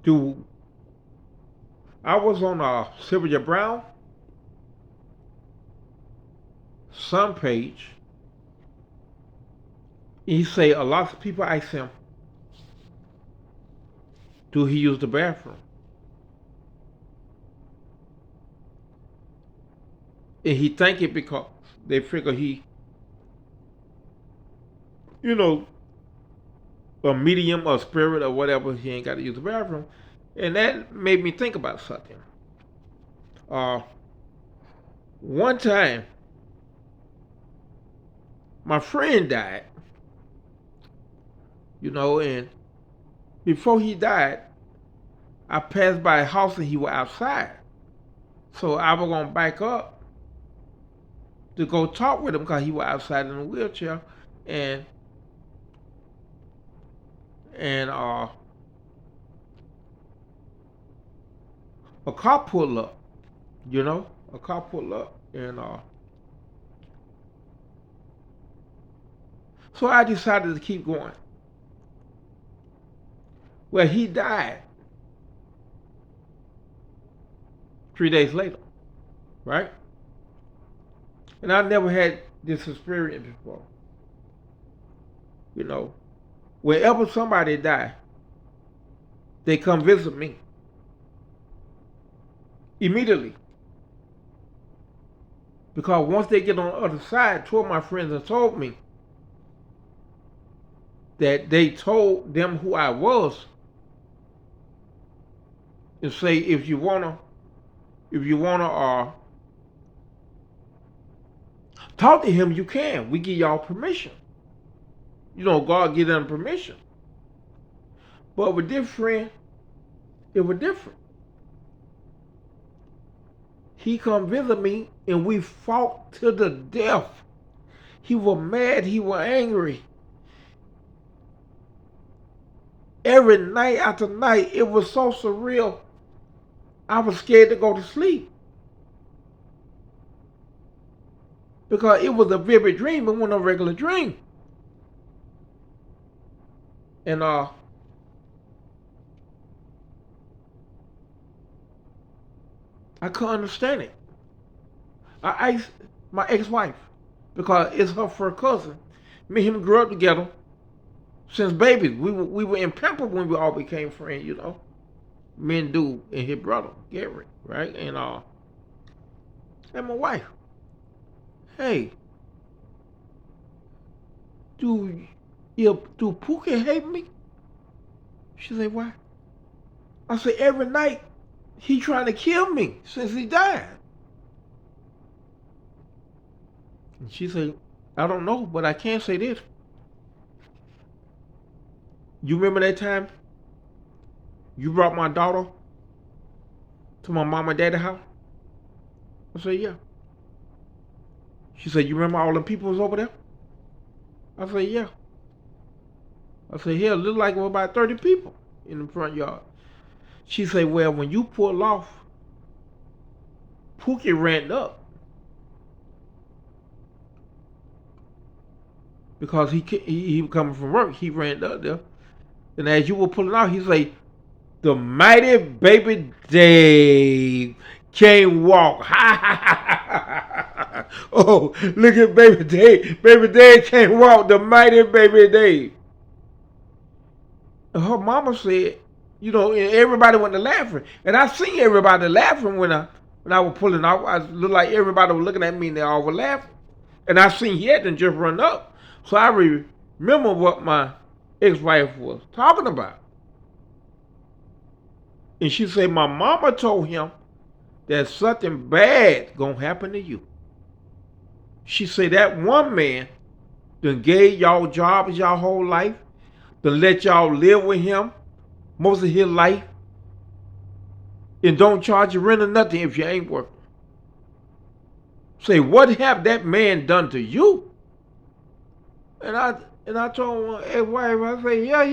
Do I was on Sylvia Brown Sun page. He say a lot of people ask him, do he use the bathroom? And he think it because they figure he, you know, a medium or spirit or whatever, he ain't got to use the bathroom. And that made me think about something. Uh, One time, my friend died, and before he died, I passed by a house and he was outside. So I was gonna back up to go talk with him because he was outside in a wheelchair, and and a car pulled up, a car pulled up, and so I decided to keep going. Well, he died 3 days later, right? And I never had this experience before. You know, wherever somebody die, they come visit me immediately. Because once they get on the other side, two of my friends have told me that they told them who I was and say if you wanna talk to him, you can. We give y'all permission. God give them permission. But with this friend, it was different. He come visit me and we fought to the death. He was mad, he was angry. Every night after night, it was so surreal. I was scared to go to sleep. Because it was a vivid dream, it wasn't a regular dream. And I couldn't understand it. I asked my ex-wife, because it's her first cousin. Me and him grew up together since babies. We were in Pampa when we all became friends, Me and Dude and his brother, Gary, right? And my wife. Hey, do Pookie hate me? She said, why? I said, every night he trying to kill me since he died. And she said, I don't know, but I can say this. You remember that time you brought my daughter to my mom and daddy house? I said, yeah. She said, you remember all the people was over there? I said, yeah. I said, here, it looked like it was about 30 people in the front yard. She said, well, when you pulled off, Pookie ran up. Because he was coming from work, he ran up there. And as you were pulling out, he said, the mighty baby Dave can't walk. Ha ha ha. Oh, look at baby Dave. Baby Dave can't walk. The mighty baby Dave. And her mama said, and everybody went to laughing. And I seen everybody laughing when I was pulling out. I looked like everybody was looking at me and they all were laughing. And I seen he had to just run up. So I remember what my ex-wife was talking about. And she said, my mama told him that something bad gonna happen to you. She said that one man done gave y'all jobs y'all whole life, done let y'all live with him most of his life, and don't charge you rent or nothing if you ain't working. Say, what have that man done to you? And I told my ex-wife, I said, yeah,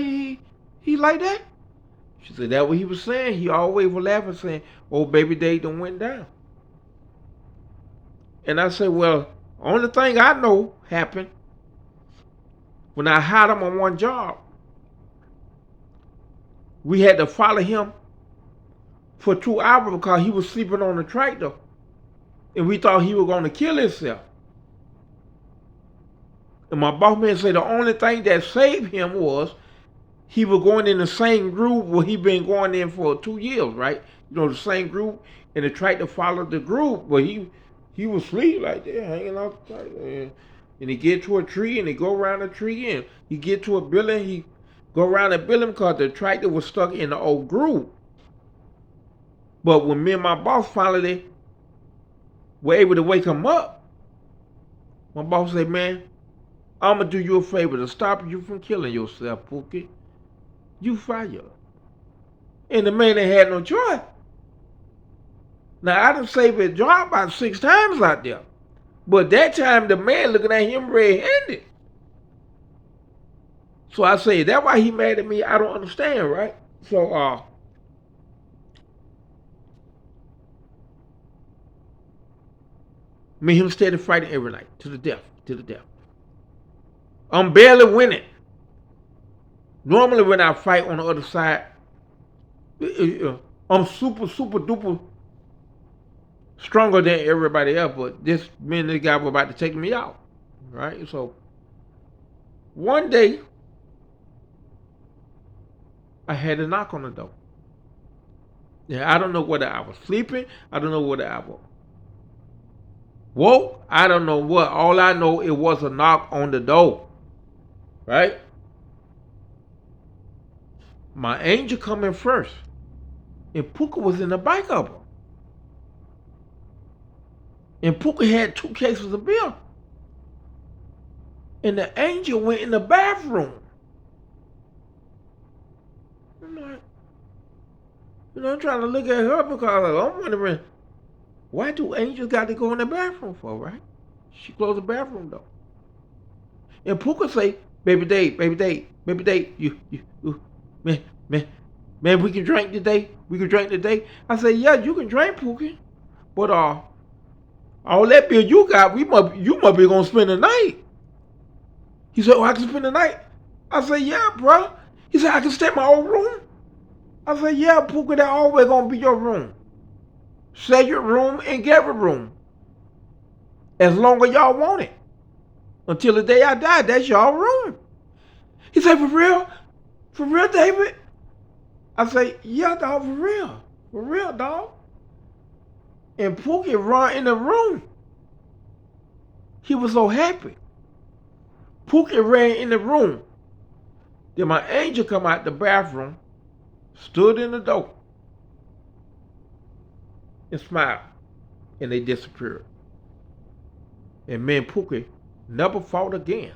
he like that. She said, that what he was saying. He always was laughing, saying, oh, baby Dave done went down. And I said, well, only thing I know happened when I hired him on one job. We had to follow him for 2 hours because he was sleeping on the tractor, and we thought he was going to kill himself. And my boss man said the only thing that saved him was he was going in the same groove where he been going in for 2 years, right? You know, the same groove, and the tractor followed the groove, but he was asleep like that, hanging off the tractor. And he get to a tree, and he go around the tree, and he get to a building, he go around the building because the tractor was stuck in the old groove. But when me and my boss finally were able to wake him up, my boss said, man, I'm going to do you a favor to stop you from killing yourself, Pookie. You fired. And the man ain't had no choice. Now, I done saved his job about 6 times out there. But that time, the man looking at him red-handed. So I say, that's why he mad at me? I don't understand, right? So, me and him steady fighting every night, to the death, to the death. I'm barely winning. Normally when I fight on the other side, I'm super, super duper stronger than everybody else, but this guy was about to take me out, right? So one day, I had a knock on the door. Yeah, I don't know whether I was sleeping. I don't know whether I was woke. I don't know what. All I know, it was a knock on the door, right? My angel coming first, and Puka was in the back of her. And Puka had 2 cases of beer. And the angel went in the bathroom. I'm like, I'm trying to look at her because I'm wondering, why do angels got to go in the bathroom for, right? She closed the bathroom door. And Puka say, baby Dave, man, we can drink today. We can drink today. I say, yeah, you can drink, Puka. But all that beer you got, you must be gonna spend the night. He said, oh, I can spend the night. I said, yeah, bro. He said, I can stay in my old room. I said, yeah, Puka, that always gonna be your room. Share your room and get a room. As long as y'all want it. Until the day I die, that's y'all room. He said, for real? For real, David? I say, yeah, dog, for real. For real, dog. And Pookie run in the room. He was so happy. Pookie ran in the room. Then my angel come out the bathroom, stood in the door, and smiled. And they disappeared. And me and Pookie never fought again.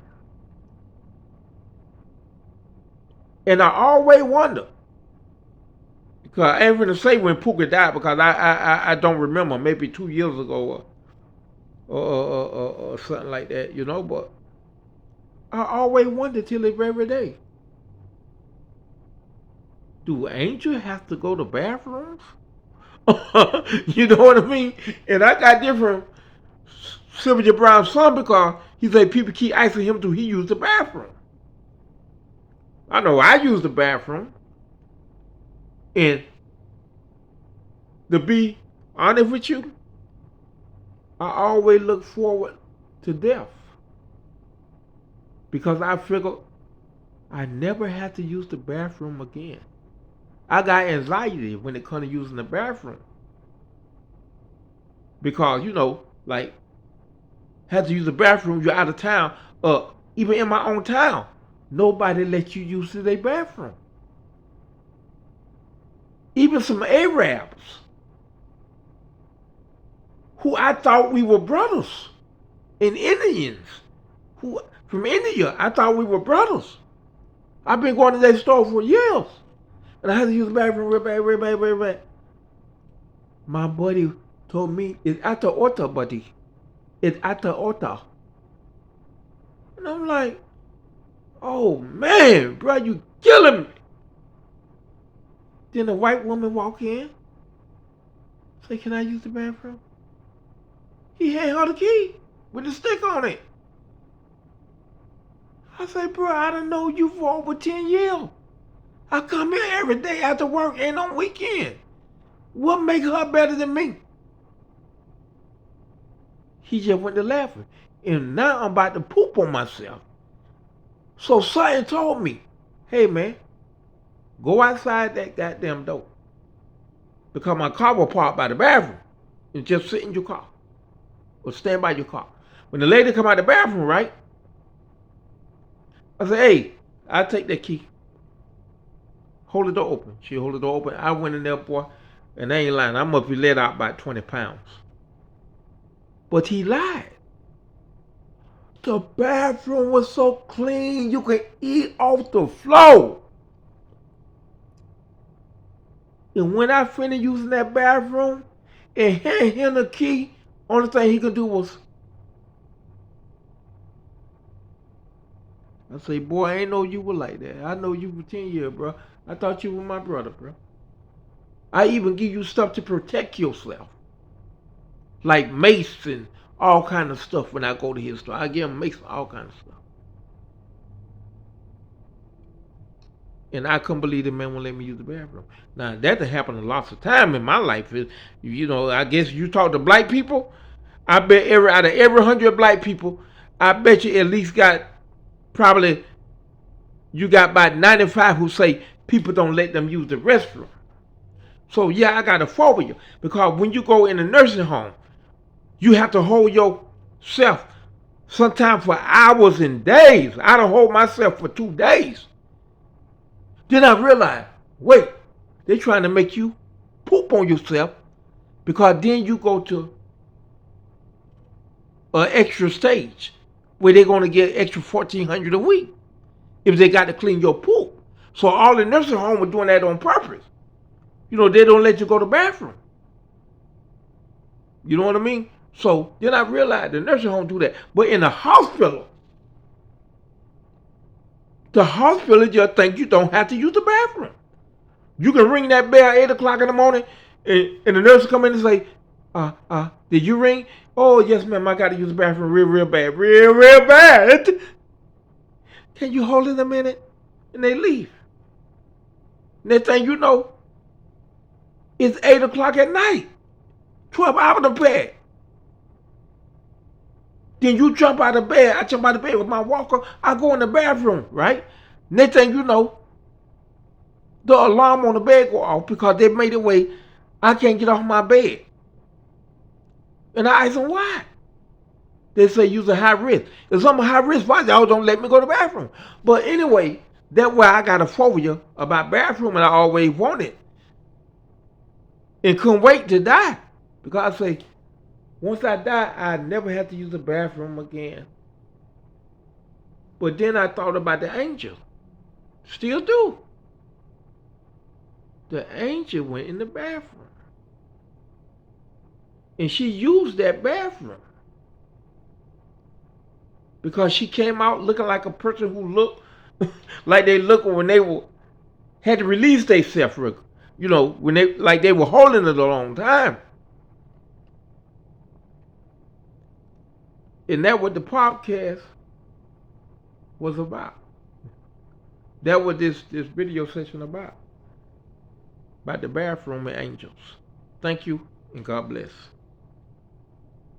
And I always wonder, because I ain't gonna say when Pookie died because I don't remember, maybe 2 years ago or something like that, but I always wonder till the very day. Do angels have to go to bathrooms? You know what I mean? And I got different Sylvia Brown's son because he said people keep asking him, do he use the bathroom? I know I use the bathroom. And to be honest with you, I always look forward to death. Because I figure I never have to use the bathroom again. I got anxiety when it comes to using the bathroom. Because, like, have to use the bathroom, you're out of town. Even in my own town, nobody lets you use their bathroom. Even some Arabs, who I thought we were brothers, and Indians, who from India, I thought we were brothers. I've been going to that store for years. And I had to use the bathroom real bad. My buddy told me, it's at the altar, buddy. It's at the altar. And I'm like, oh man, bro, you killing me. Then a white woman walk in. Say, can I use the bathroom? He hand her the key with the stick on it. I say, bro, I done know you for over 10 years. I come here every day after work and on weekend. What makes her better than me? He just went to laughing. And now I'm about to poop on myself. So something told me, hey man, go outside that goddamn door. Because my car was parked by the bathroom. And just sit in your car. Or stand by your car. When the lady come out the bathroom, right? I said, hey, I'll take that key. Hold the door open. She hold the door open. I went in there, boy, and I ain't lying. I must be let out about 20 pounds. But he lied. The bathroom was so clean you could eat off the floor. And when I finished using that bathroom and handed him the key, only thing he could do was, I say, boy, I ain't know you were like that. I know you for 10 years, bro. I thought you were my brother, bro. I even give you stuff to protect yourself. Like mace and all kind of stuff when I go to his store. I give him mace and all kind of stuff. And I couldn't believe the man won't let me use the bathroom. Now, that happened lots of time in my life. You know, I guess you talk to black people, I bet out of every 100 black people, I bet you at least got probably, you got about 95 who say people don't let them use the restroom. So yeah, I got a phobia because when you go in a nursing home, you have to hold yourself sometimes for hours and days. I don't hold myself for 2 days. Then I realized, wait, they're trying to make you poop on yourself because then you go to an extra stage where they're going to get extra $1,400 a week if they got to clean your poop. So all the nursing homes are doing that on purpose. You know, they don't let you go to the bathroom. You know what I mean? So then I realized the nursing home do that. But in the hospital just think you don't have to use the bathroom. You can ring that bell at 8 o'clock in the morning and the nurse will come in and say, did you ring? Oh, yes, ma'am, I got to use the bathroom real bad. Real bad. Can you hold it a minute? And they leave. Next thing you know, it's 8 o'clock at night. 12 hours of bed. Then you jump out of bed. I jump out of bed with my walker. I go in the bathroom, right? Next thing you know, the alarm on the bed go off because they made it way I can't get off my bed. And I ask them why. They say you're a high risk. If I'm a high risk, why y'all don't let me go to the bathroom? But anyway, that's why I got a phobia about bathroom and I always wanted. And couldn't wait to die. Because I say, once I die, I never have to use the bathroom again. But then I thought about the angel. Still do. The angel went in the bathroom. And she used that bathroom. Because she came out looking like a person who looked like they looked when they had to release themselves. You know, when they were holding it a long time. And that's what the podcast was about. That was this video session about the bathroom and angels. Thank you and God bless.